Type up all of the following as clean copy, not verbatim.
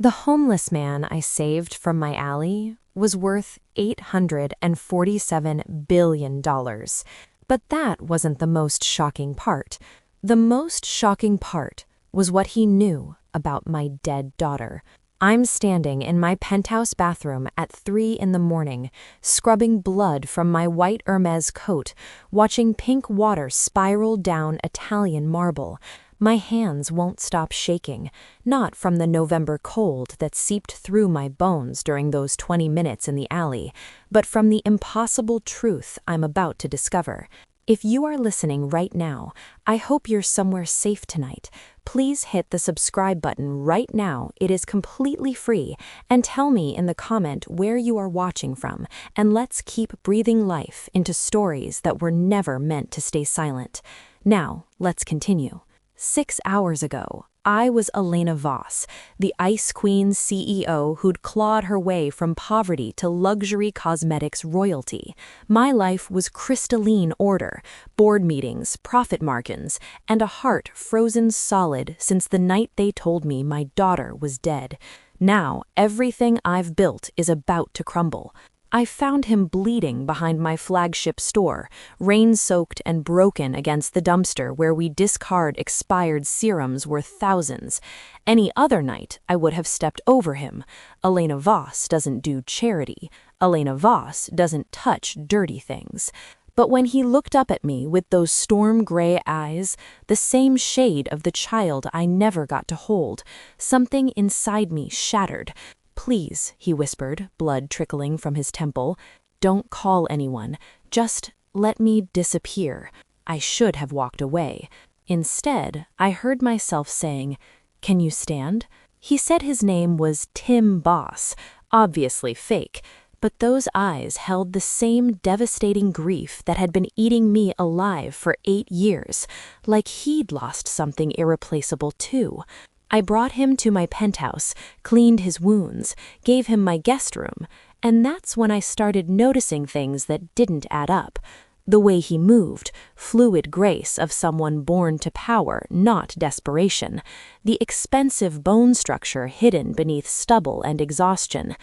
The homeless man I saved from my alley was worth $847 billion. But that wasn't the most shocking part. The most shocking part was what he knew about my dead daughter. I'm standing in my penthouse bathroom at 3 in the morning, scrubbing blood from my white Hermes coat, watching pink water spiral down Italian marble. My hands won't stop shaking, not from the November cold that seeped through my bones during those 20 minutes in the alley, but from the impossible truth I'm about to discover. If you are listening right now, I hope you're somewhere safe tonight. Please hit the subscribe button right now. It is completely free. And tell me in the comment where you are watching from. And let's keep breathing life into stories that were never meant to stay silent. Now, let's continue. 6 hours ago, I was Elena Voss, the Ice Queen CEO who'd clawed her way from poverty to luxury cosmetics royalty. My life was crystalline order, board meetings, profit margins, and a heart frozen solid since the night they told me my daughter was dead. Now, everything I've built is about to crumble. I found him bleeding behind my flagship store, rain-soaked and broken against the dumpster where we discard expired serums worth thousands. Any other night, I would have stepped over him. Elena Voss doesn't do charity. Elena Voss doesn't touch dirty things. But when he looked up at me with those storm-gray eyes, the same shade of the child I never got to hold, something inside me shattered. "Please," he whispered, blood trickling from his temple, "don't call anyone. Just let me disappear." I should have walked away. Instead, I heard myself saying, "Can you stand?" He said his name was Tim Boss, obviously fake, but those eyes held the same devastating grief that had been eating me alive for 8 years, like he'd lost something irreplaceable too. I brought him to my penthouse, cleaned his wounds, gave him my guest room, and that's when I started noticing things that didn't add up. The way he moved, fluid grace of someone born to power, not desperation. The expensive bone structure hidden beneath stubble and exhaustion.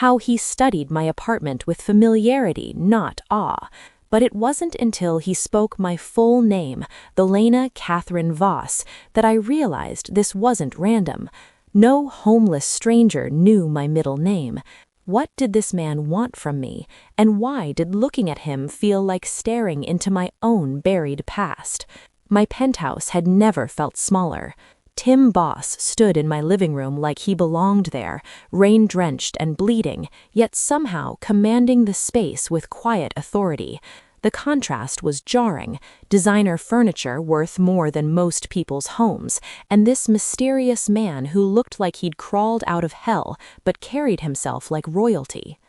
How he studied my apartment with familiarity, not awe. But it wasn't until he spoke my full name, Elena Catherine Voss, that I realized this wasn't random. No homeless stranger knew my middle name. What did this man want from me, and why did looking at him feel like staring into my own buried past? My penthouse had never felt smaller. Tim Boss stood in my living room like he belonged there, rain-drenched and bleeding, yet somehow commanding the space with quiet authority. The contrast was jarring, designer furniture worth more than most people's homes, and this mysterious man who looked like he'd crawled out of hell but carried himself like royalty.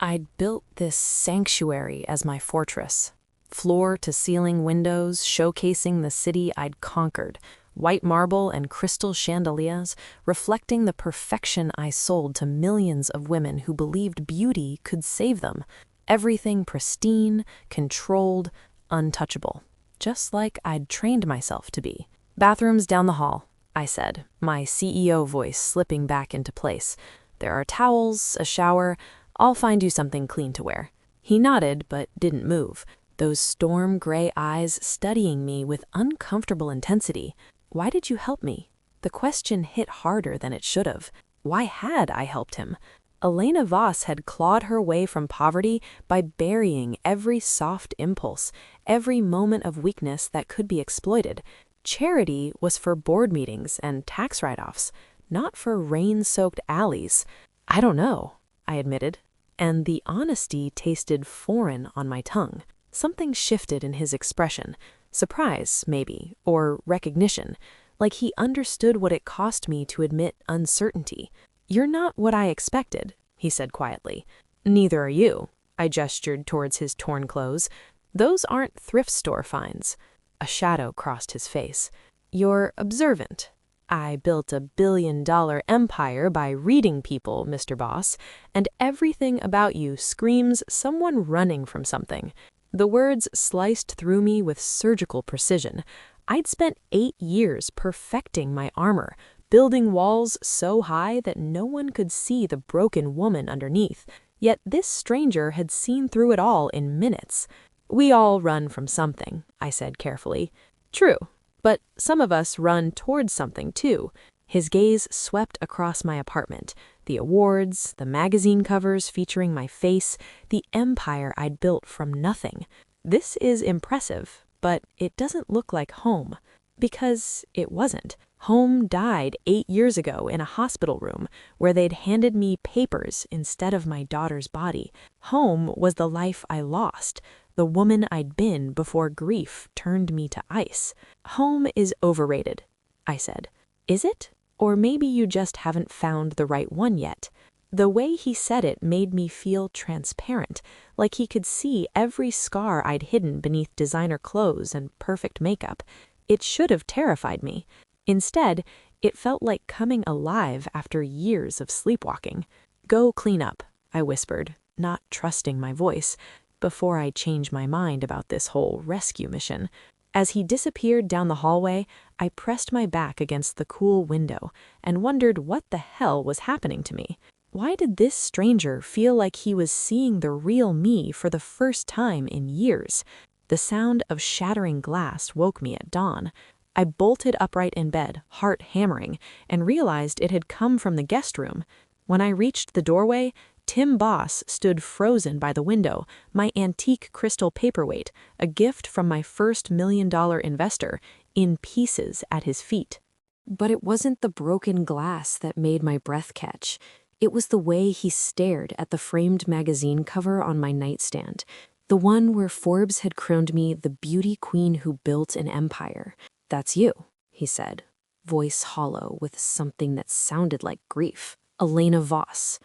I'd built this sanctuary as my fortress, floor-to-ceiling windows showcasing the city I'd conquered, white marble and crystal chandeliers reflecting the perfection I sold to millions of women who believed beauty could save them. Everything pristine, controlled, untouchable, just like I'd trained myself to be. "Bathrooms down the hall," I said, my CEO voice slipping back into place. "There are towels, a shower. I'll find you something clean to wear." He nodded but didn't move, those storm-gray eyes studying me with uncomfortable intensity. Why did you help me? The question hit harder than it should have. Why had I helped him? Elena Voss had clawed her way from poverty by burying every soft impulse, every moment of weakness that could be exploited. Charity was for board meetings and tax write-offs, not for rain-soaked alleys. "I don't know," I admitted, and the honesty tasted foreign on my tongue. Something shifted in his expression. Surprise, maybe, or recognition, like he understood what it cost me to admit uncertainty. "You're not what I expected," he said quietly. "Neither are you." I gestured towards his torn clothes. "Those aren't thrift store finds." A shadow crossed his face. "You're observant." "I built a billion-dollar empire by reading people, Mr. Boss, and everything about you screams someone running from something." The words sliced through me with surgical precision. I'd spent 8 years perfecting my armor, building walls so high that no one could see the broken woman underneath. Yet this stranger had seen through it all in minutes. "We all run from something," I said carefully. "True, but some of us run towards something too." His gaze swept across my apartment. The awards, the magazine covers featuring my face, the empire I'd built from nothing. "This is impressive, but it doesn't look like home." Because it wasn't. Home died 8 years ago in a hospital room where they'd handed me papers instead of my daughter's body. Home was the life I lost, the woman I'd been before grief turned me to ice. "Home is overrated," I said. "Is it? Or maybe you just haven't found the right one yet." The way he said it made me feel transparent, like he could see every scar I'd hidden beneath designer clothes and perfect makeup. It should have terrified me. Instead, it felt like coming alive after years of sleepwalking. "Go clean up," I whispered, not trusting my voice, before I change my mind about this whole rescue mission. As he disappeared down the hallway, I pressed my back against the cool window and wondered what the hell was happening to me. Why did this stranger feel like he was seeing the real me for the first time in years? The sound of shattering glass woke me at dawn. I bolted upright in bed, heart hammering, and realized it had come from the guest room. When I reached the doorway, Tim Boss stood frozen by the window, my antique crystal paperweight, a gift from my first $1 million investor, in pieces at his feet. But it wasn't the broken glass that made my breath catch. It was the way he stared at the framed magazine cover on my nightstand, the one where Forbes had crowned me the beauty queen who built an empire. "That's you," he said, voice hollow with something that sounded like grief. "Elena Voss."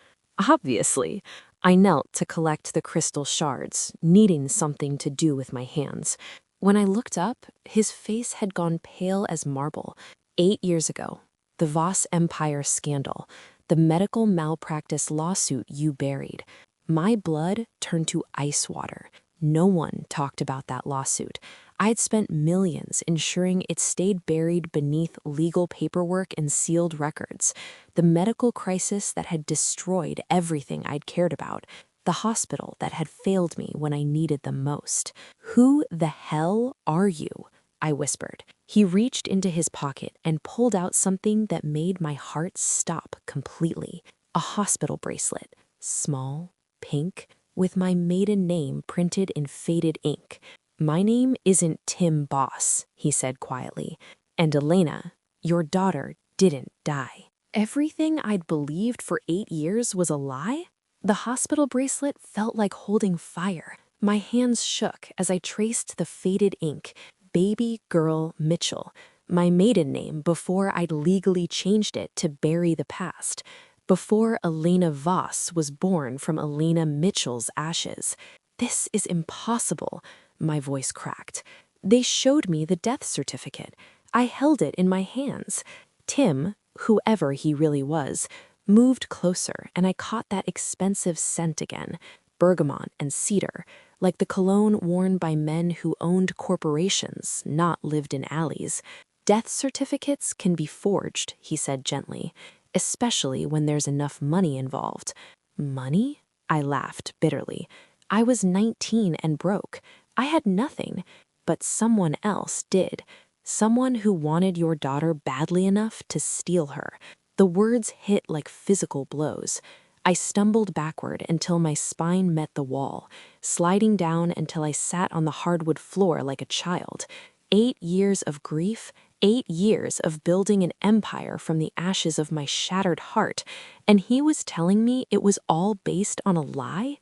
Obviously. I knelt to collect the crystal shards, needing something to do with my hands. When I looked up, his face had gone pale as marble. 8 years ago, the Voss Empire scandal, the medical malpractice lawsuit you buried. My blood turned to ice water. No one talked about that lawsuit. I'd spent millions ensuring it stayed buried beneath legal paperwork and sealed records. The medical crisis that had destroyed everything I'd cared about. The hospital that had failed me when I needed them most. "Who the hell are you?" I whispered. He reached into his pocket and pulled out something that made my heart stop completely. A hospital bracelet. Small, pink, with my maiden name printed in faded ink. "My name isn't Tim Boss," he said quietly. "And Elena, your daughter didn't die." Everything I'd believed for 8 years was a lie? The hospital bracelet felt like holding fire. My hands shook as I traced the faded ink. Baby Girl Mitchell, my maiden name before I'd legally changed it to bury the past. Before Elena Voss was born from Elena Mitchell's ashes. "This is impossible," my voice cracked. They showed me the death certificate. I held it in my hands. Tim, whoever he really was, moved closer, and I caught that expensive scent again, bergamot and cedar, like the cologne worn by men who owned corporations, not lived in alleys. "Death certificates can be forged," he said gently, "especially when there's enough money involved." "Money?" I laughed bitterly. I was 19 and broke. I had nothing, but someone else did. Someone who wanted your daughter badly enough to steal her. The words hit like physical blows. I stumbled backward until my spine met the wall, sliding down until I sat on the hardwood floor like a child. 8 years of grief, 8 years of building an empire from the ashes of my shattered heart, and he was telling me it was all based on a lie?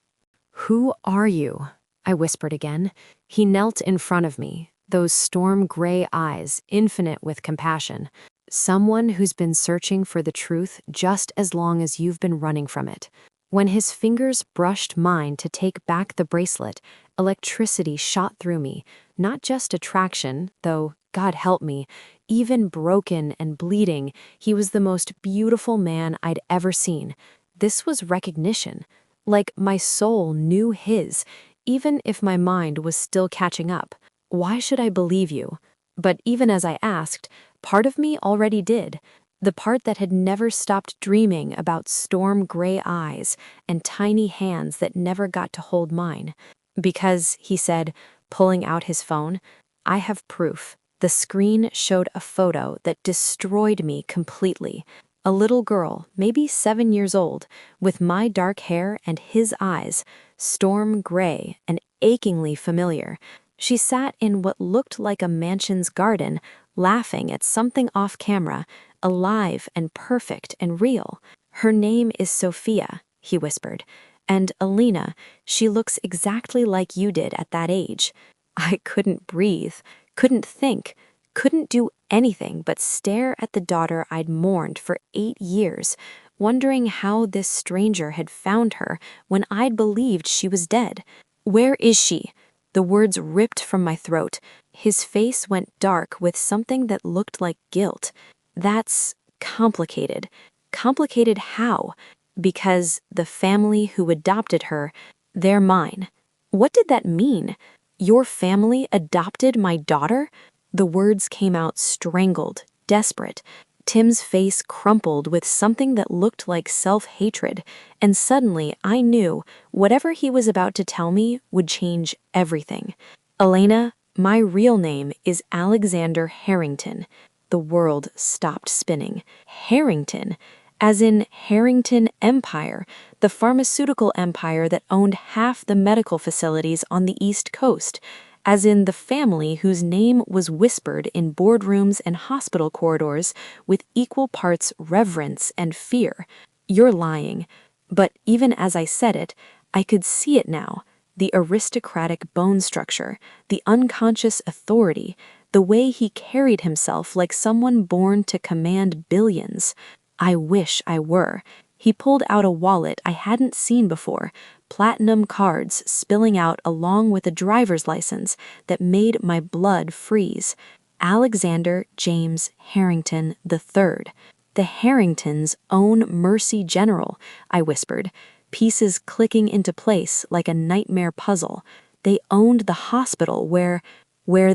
"Who are you?" I whispered again. He knelt in front of me, those storm-gray eyes infinite with compassion. "Someone who's been searching for the truth just as long as you've been running from it." When his fingers brushed mine to take back the bracelet, electricity shot through me, not just attraction, though, God help me, even broken and bleeding, he was the most beautiful man I'd ever seen. This was recognition, like my soul knew his, even if my mind was still catching up. "Why should I believe you?" But even as I asked, part of me already did. The part that had never stopped dreaming about storm gray eyes and tiny hands that never got to hold mine. Because, he said, pulling out his phone, I have proof. The screen showed a photo that destroyed me completely. A little girl, maybe 7 years old, with my dark hair and his eyes, storm gray and achingly familiar. She sat in what looked like a mansion's garden, laughing at something off camera, alive and perfect and real. Her name is Sophia, he whispered. And Elena, she looks exactly like you did at that age. I couldn't breathe, couldn't think, couldn't do anything but stare at the daughter I'd mourned for 8 years, wondering how this stranger had found her when I'd believed she was dead. Where is she? The words ripped from my throat. His face went dark with something that looked like guilt. That's complicated. Complicated how? Because the family who adopted her, they're mine. What did that mean? Your family adopted my daughter? The words came out strangled, desperate. Tim's face crumpled with something that looked like self-hatred, and suddenly I knew whatever he was about to tell me would change everything. Elena, my real name is Alexander Harrington. The world stopped spinning. Harrington, as in Harrington Empire, the pharmaceutical empire that owned half the medical facilities on the East Coast, as in the family whose name was whispered in boardrooms and hospital corridors with equal parts reverence and fear. You're lying. But even as I said it, I could see it now. The aristocratic bone structure, the unconscious authority, the way he carried himself like someone born to command billions. I wish I were. He pulled out a wallet I hadn't seen before, platinum cards spilling out along with a driver's license that made my blood freeze. Alexander James Harrington III. The Harringtons' own Mercy General, I whispered, pieces clicking into place like a nightmare puzzle. They owned the hospital where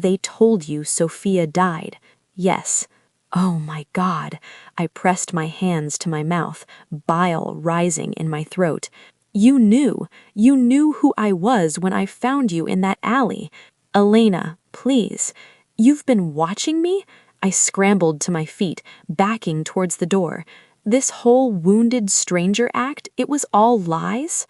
they told you Sophia died. Yes. Oh my God. I pressed my hands to my mouth, bile rising in my throat. You knew who I was when I found you in that alley. Elena, please. You've been watching me? I scrambled to my feet, backing towards the door. This whole wounded stranger act, it was all lies?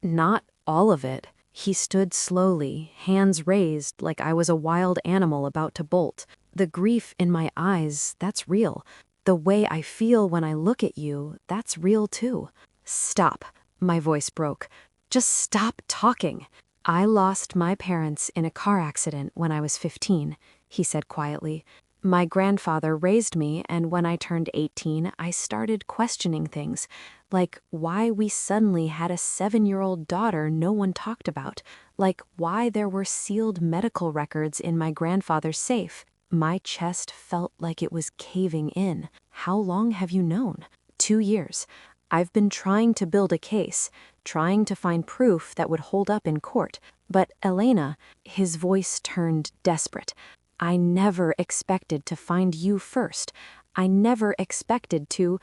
Not all of it. He stood slowly, hands raised like I was a wild animal about to bolt. The grief in my eyes, that's real. The way I feel when I look at you, that's real too. Stop. My voice broke. Just stop talking. I lost my parents in a car accident when I was 15, he said quietly. My grandfather raised me, and when I turned 18, I started questioning things, like why we suddenly had a 7-year-old daughter no one talked about, like why there were sealed medical records in my grandfather's safe. My chest felt like it was caving in. How long have you known? 2 years. I've been trying to build a case, trying to find proof that would hold up in court. But Elena, his voice turned desperate. I never expected to find you first. I never expected to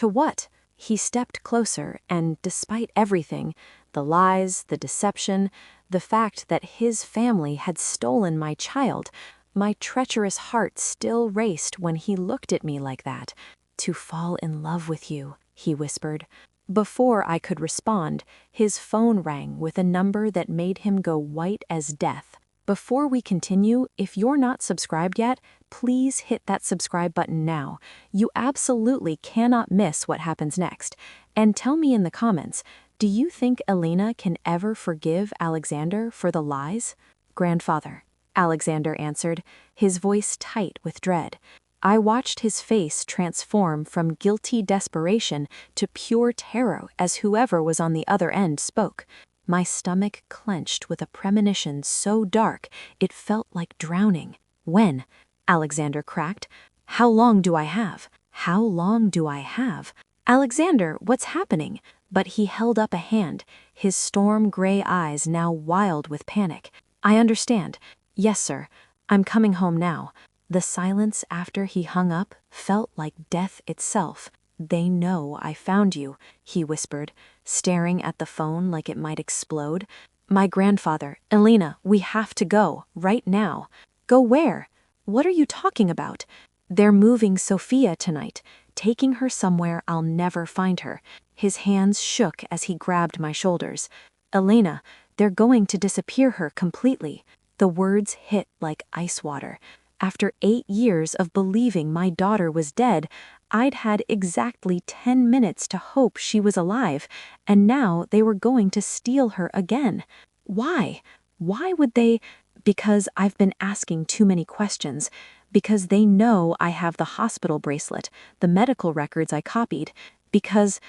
what? He stepped closer, and despite everything, the lies, the deception, the fact that his family had stolen my child, my treacherous heart still raced when he looked at me like that. To fall in love with you, he whispered. Before I could respond, his phone rang with a number that made him go white as death. Before we continue, if you're not subscribed yet, please hit that subscribe button now. You absolutely cannot miss what happens next. And tell me in the comments, do you think Elena can ever forgive Alexander for the lies? Grandfather, Alexander answered, his voice tight with dread. I watched his face transform from guilty desperation to pure terror as whoever was on the other end spoke. My stomach clenched with a premonition so dark it felt like drowning. When? Alexander cracked. How long do I have? How long do I have? Alexander, what's happening? But he held up a hand, his storm gray eyes now wild with panic. I understand. Yes, sir. I'm coming home now. The silence after he hung up felt like death itself. "They know I found you," he whispered, staring at the phone like it might explode. "My grandfather, Elena, we have to go, right now." "Go where? What are you talking about?" "They're moving Sophia tonight, taking her somewhere I'll never find her." His hands shook as he grabbed my shoulders. "Elena, they're going to disappear her completely." The words hit like ice water. After 8 years of believing my daughter was dead, I'd had exactly 10 minutes to hope she was alive, and now they were going to steal her again. Why? Why would they? Because I've been asking too many questions. Because they know I have the hospital bracelet, the medical records I copied. Because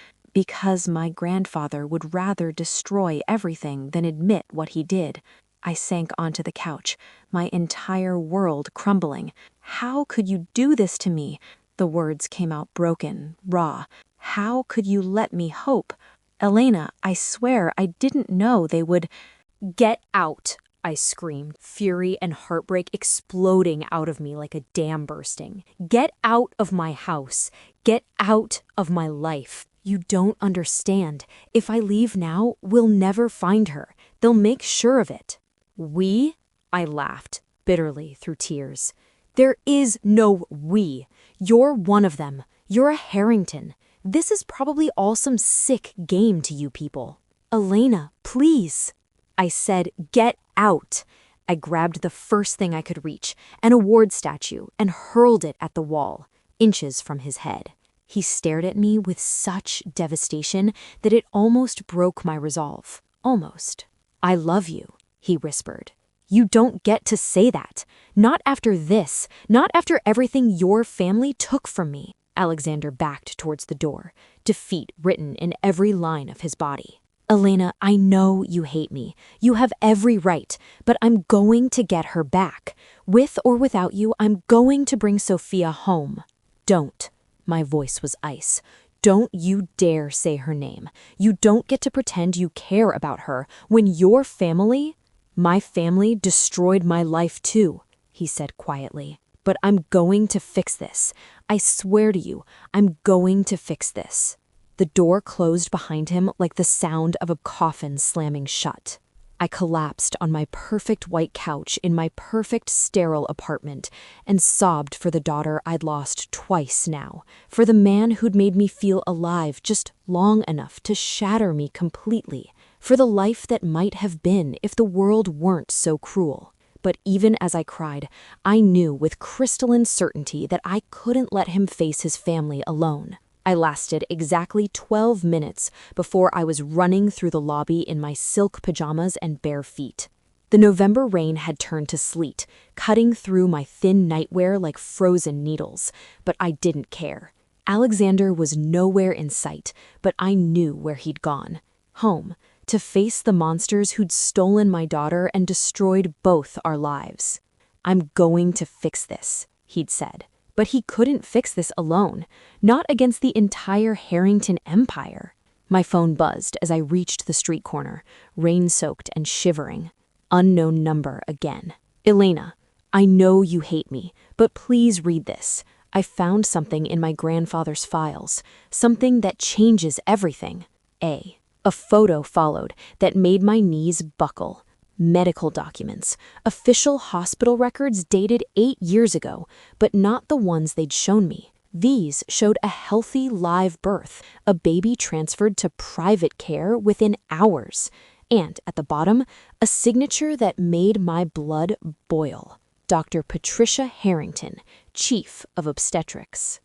my grandfather would rather destroy everything than admit what he did. I sank onto the couch, my entire world crumbling. "How could you do this to me?" The words came out broken, raw. "How could you let me hope? Elena, I swear I didn't know they would." "Get out!" I screamed, fury and heartbreak exploding out of me like a dam bursting. "Get out of my house. Get out of my life. You don't understand. If I leave now, we'll never find her. They'll make sure of it." "We?" I laughed, bitterly through tears. "There is no we. You're one of them. You're a Harrington. This is probably all some sick game to you people." "Elena, please." I said, "Get out." I grabbed the first thing I could reach, an award statue, and hurled it at the wall, inches from his head. He stared at me with such devastation that it almost broke my resolve. Almost. "I love you," he whispered. "You don't get to say that. Not after this. Not after everything your family took from me." Alexander backed towards the door, defeat written in every line of his body. "Elena, I know you hate me. You have every right, but I'm going to get her back. With or without you, I'm going to bring Sophia home." "Don't." My voice was ice. "Don't you dare say her name. You don't get to pretend you care about her when your family—" "My family destroyed my life too," he said quietly. "But I'm going to fix this. I swear to you, I'm going to fix this." The door closed behind him like the sound of a coffin slamming shut. I collapsed on my perfect white couch in my perfect sterile apartment and sobbed for the daughter I'd lost twice now, for the man who'd made me feel alive just long enough to shatter me completely, for the life that might have been if the world weren't so cruel. But even as I cried, I knew with crystalline certainty that I couldn't let him face his family alone. I lasted exactly 12 minutes before I was running through the lobby in my silk pajamas and bare feet. The November rain had turned to sleet, cutting through my thin nightwear like frozen needles, but I didn't care. Alexander was nowhere in sight, but I knew where he'd gone. Home, to face the monsters who'd stolen my daughter and destroyed both our lives. "I'm going to fix this," he'd said. But he couldn't fix this alone, not against the entire Harrington empire. My phone buzzed as I reached the street corner, rain-soaked and shivering. Unknown number again. "Elena, I know you hate me, but please read this. I found something in my grandfather's files, something that changes everything." A photo followed that made my knees buckle. Medical documents, official hospital records dated 8 years ago, but not the ones they'd shown me. These showed a healthy live birth, a baby transferred to private care within hours, and at the bottom, a signature that made my blood boil. Dr. Patricia Harrington, Chief of Obstetrics.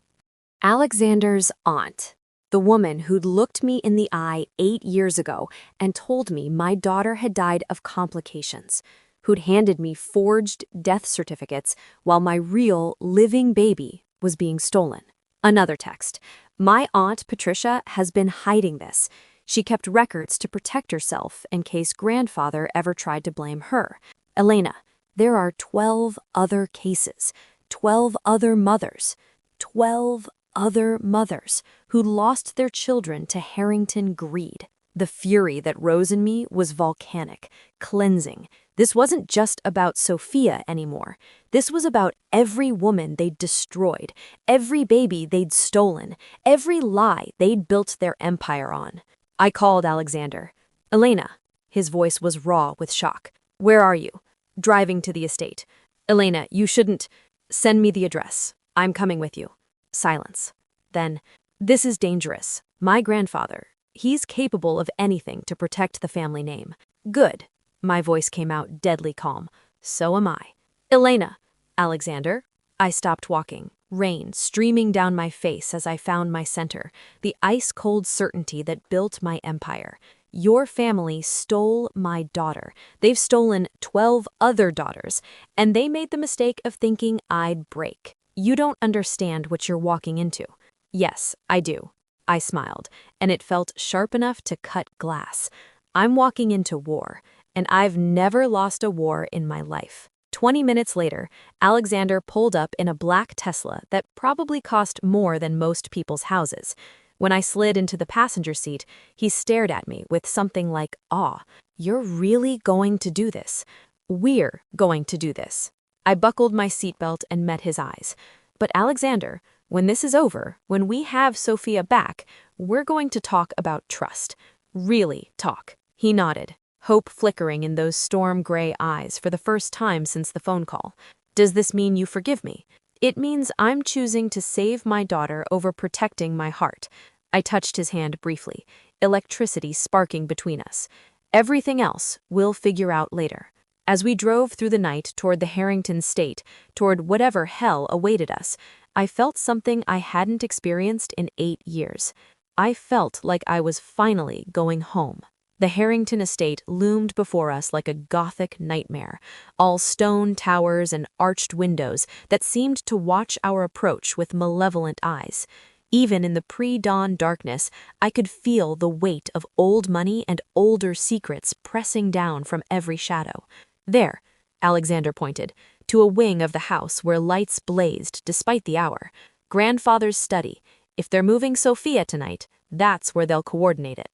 Alexander's aunt. The woman who'd looked me in the eye 8 years ago and told me my daughter had died of complications, who'd handed me forged death certificates while my real, living baby was being stolen. Another text. "My aunt Patricia has been hiding this. She kept records to protect herself in case grandfather ever tried to blame her. Elena, there are 12 other cases, 12 other mothers, 12 other mothers who lost their children to Harrington greed. The fury that rose in me was volcanic, cleansing. This wasn't just about Sophia anymore. This was about every woman they'd destroyed, every baby they'd stolen, every lie they'd built their empire on. I called Alexander. "Elena." His voice was raw with shock. "Where are you?" "Driving to the estate." "Elena, you shouldn't. Send me the address. I'm coming with you." Silence. Then, "This is dangerous. My grandfather. He's capable of anything to protect the family name." "Good." My voice came out deadly calm. "So am I." "Elena." "Alexander." I stopped walking, rain streaming down my face as I found my center, the ice-cold certainty that built my empire. "Your family stole my daughter. They've stolen 12 other daughters, and they made the mistake of thinking I'd break. You don't understand what you're walking into." "Yes, I do." I smiled, and it felt sharp enough to cut glass. "I'm walking into war, and I've never lost a war in my life." 20 minutes later, Alexander pulled up in a black Tesla that probably cost more than most people's houses. When I slid into the passenger seat, he stared at me with something like awe. "You're really going to do this?" "We're going to do this." I buckled my seatbelt and met his eyes. "But Alexander, when this is over, when we have Sophia back, we're going to talk about trust. Really talk." He nodded, hope flickering in those storm-gray eyes for the first time since the phone call. "Does this mean you forgive me?" "It means I'm choosing to save my daughter over protecting my heart." I touched his hand briefly, electricity sparking between us. "Everything else we'll figure out later." As we drove through the night toward the Harrington state, toward whatever hell awaited us, I felt something I hadn't experienced in 8 years. I felt like I was finally going home. The Harrington estate loomed before us like a Gothic nightmare, all stone towers and arched windows that seemed to watch our approach with malevolent eyes. Even in the pre-dawn darkness, I could feel the weight of old money and older secrets pressing down from every shadow. "There," Alexander pointed, to a wing of the house where lights blazed despite the hour. "Grandfather's study. If they're moving Sophia tonight, that's where they'll coordinate it."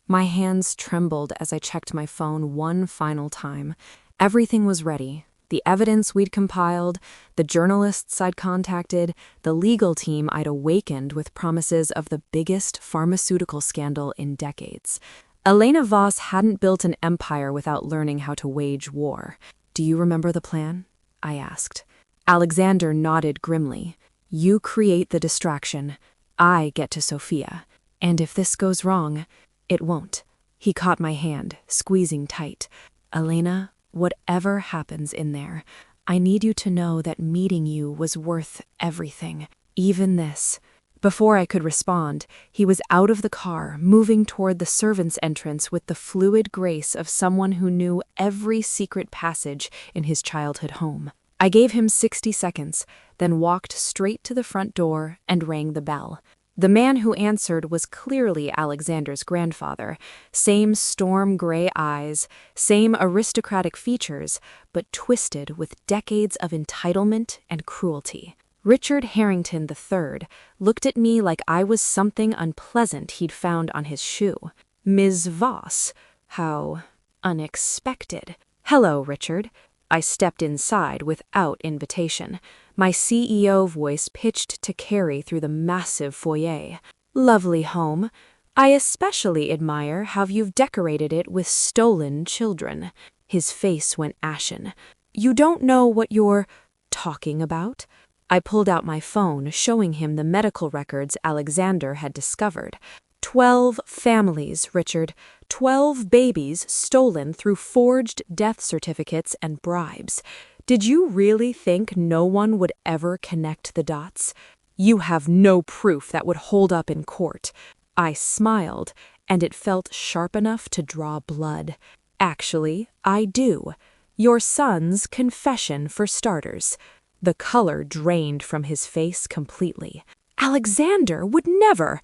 My hands trembled as I checked my phone one final time. Everything was ready. The evidence we'd compiled, the journalists I'd contacted, the legal team I'd awakened with promises of the biggest pharmaceutical scandal in decades. Elena Voss hadn't built an empire without learning how to wage war. "Do you remember the plan?" I asked. Alexander nodded grimly. "You create the distraction. I get to Sophia. And if this goes wrong, it won't." He caught my hand, squeezing tight. "Elena, whatever happens in there, I need you to know that meeting you was worth everything, even this." Before I could respond, he was out of the car, moving toward the servants' entrance with the fluid grace of someone who knew every secret passage in his childhood home. I gave him 60 seconds, then walked straight to the front door and rang the bell. The man who answered was clearly Alexander's grandfather. Same storm-gray eyes, same aristocratic features, but twisted with decades of entitlement and cruelty. Richard Harrington III looked at me like I was something unpleasant he'd found on his shoe. "Ms. Voss, how unexpected." "Hello, Richard." I stepped inside without invitation. My CEO voice pitched to carry through the massive foyer. "Lovely home. I especially admire how you've decorated it with stolen children." His face went ashen. "You don't know what you're talking about?" I pulled out my phone, showing him the medical records Alexander had discovered. 12 families, Richard. 12 babies stolen through forged death certificates and bribes. Did you really think no one would ever connect the dots? You have no proof that would hold up in court. I smiled, and it felt sharp enough to draw blood. Actually, I do. Your son's confession, for starters. The color drained from his face completely. Alexander would never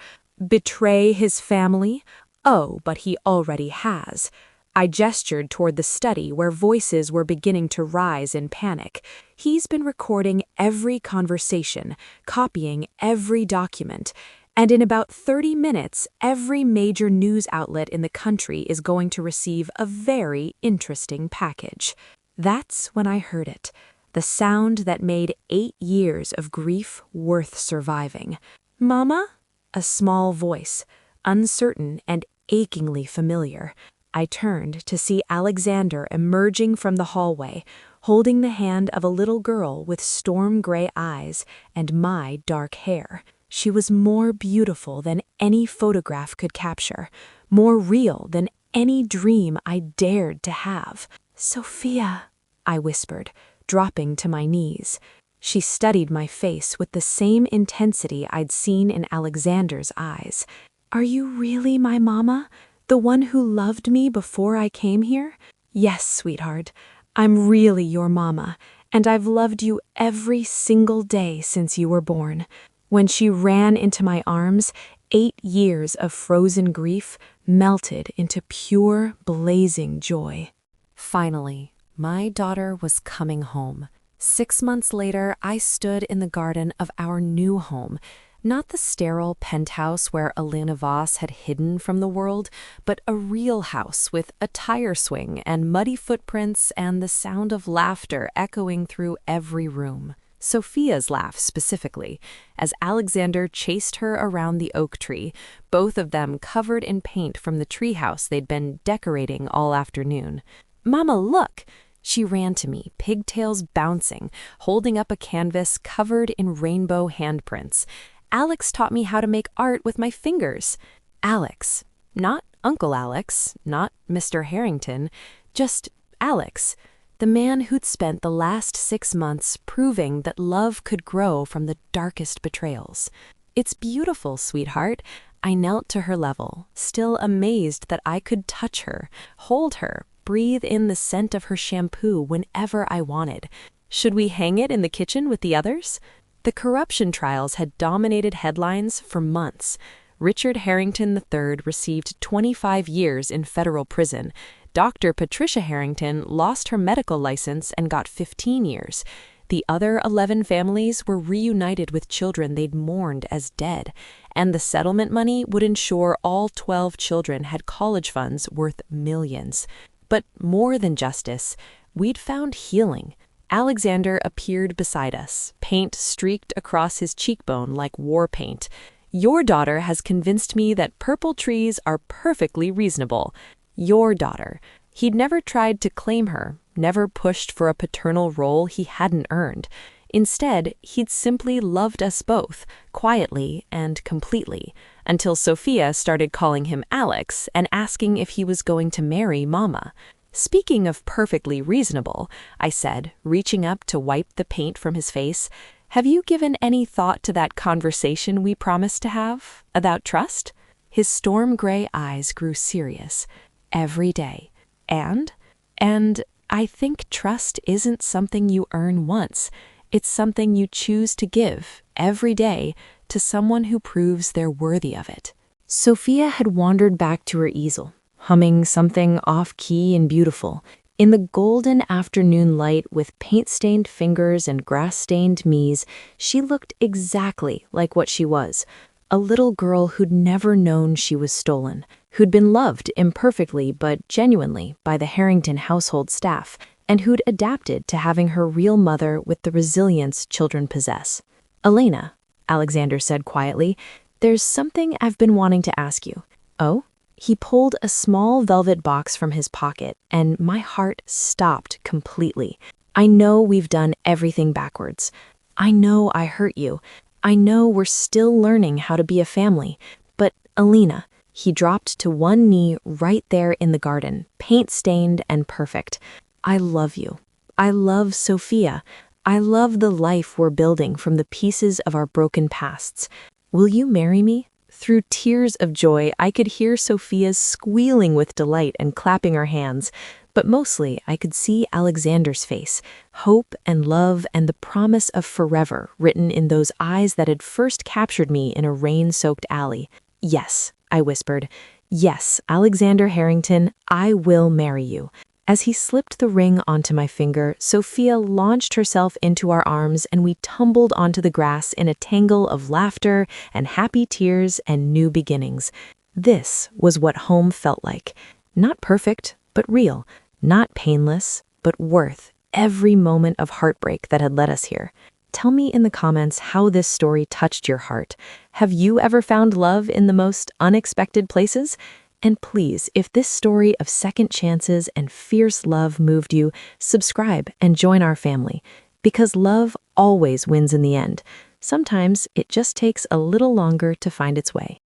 betray his family. Oh, but he already has. I gestured toward the study where voices were beginning to rise in panic. He's been recording every conversation, copying every document, And in about 30 minutes, every major news outlet in the country is going to receive a very interesting package. That's when I heard it. The sound that made 8 years of grief worth surviving. "Mama?" A small voice, uncertain and achingly familiar. I turned to see Alexander emerging from the hallway, holding the hand of a little girl with storm-gray eyes and my dark hair. She was more beautiful than any photograph could capture, more real than any dream I dared to have. "Sophia," I whispered, dropping to my knees. She studied my face with the same intensity I'd seen in Alexander's eyes. "Are you really my mama? The one who loved me before I came here?" "Yes, sweetheart. I'm really your mama, and I've loved you every single day since you were born." When she ran into my arms, 8 years of frozen grief melted into pure, blazing joy. Finally, my daughter was coming home. 6 months later, I stood in the garden of our new home. Not the sterile penthouse where Elena Voss had hidden from the world, but a real house with a tire swing and muddy footprints and the sound of laughter echoing through every room. Sophia's laugh specifically, as Alexander chased her around the oak tree, both of them covered in paint from the treehouse they'd been decorating all afternoon. "Mama, look!" She ran to me, pigtails bouncing, holding up a canvas covered in rainbow handprints. "Alex taught me how to make art with my fingers." Alex. Not Uncle Alex, not Mr. Harrington, just Alex. The man who'd spent the last 6 months proving that love could grow from the darkest betrayals. "It's beautiful, sweetheart." I knelt to her level, still amazed that I could touch her, hold her, breathe in the scent of her shampoo whenever I wanted. Should we hang it in the kitchen with the others? The corruption trials had dominated headlines for months. Richard Harrington III received 25 years in federal prison. Dr. Patricia Harrington lost her medical license and got 15 years. The other 11 families were reunited with children they'd mourned as dead, and the settlement money would ensure all 12 children had college funds worth millions. But more than justice, we'd found healing. Alexander appeared beside us, paint streaked across his cheekbone like war paint. "Your daughter has convinced me that purple trees are perfectly reasonable." Your daughter. He'd never tried to claim her, never pushed for a paternal role he hadn't earned. Instead, he'd simply loved us both, quietly and completely, until Sophia started calling him Alex and asking if he was going to marry Mama. "Speaking of perfectly reasonable," I said, reaching up to wipe the paint from his face, "have you given any thought to that conversation we promised to have, about trust?" His storm-gray eyes grew serious. "Every day. And I think trust isn't something you earn once. It's something you choose to give, every day, to someone who proves they're worthy of it." Sophia had wandered back to her easel, humming something off-key and beautiful. In the golden afternoon light with paint-stained fingers and grass-stained knees, she looked exactly like what she was. A little girl who'd never known she was stolen, who'd been loved imperfectly but genuinely by the Harrington household staff, and who'd adapted to having her real mother with the resilience children possess. "Elena," Alexander said quietly, "there's something I've been wanting to ask you." "Oh?" He pulled a small velvet box from his pocket, and my heart stopped completely. "I know we've done everything backwards. I know I hurt you. I know we're still learning how to be a family. But, Elena," he dropped to one knee right there in the garden, paint-stained and perfect. "I love you. I love Sophia. I love the life we're building from the pieces of our broken pasts. Will you marry me?" Through tears of joy, I could hear Sophia's squealing with delight and clapping her hands, but mostly I could see Alexander's face, hope and love and the promise of forever written in those eyes that had first captured me in a rain-soaked alley. "Yes," I whispered. "Yes, Alexander Harrington, I will marry you." As he slipped the ring onto my finger, Sophia launched herself into our arms and we tumbled onto the grass in a tangle of laughter and happy tears and new beginnings. This was what home felt like. Not perfect, but real. Not painless, but worth every moment of heartbreak that had led us here. Tell me in the comments how this story touched your heart. Have you ever found love in the most unexpected places? And please, if this story of second chances and fierce love moved you, subscribe and join our family. Because love always wins in the end. Sometimes it just takes a little longer to find its way.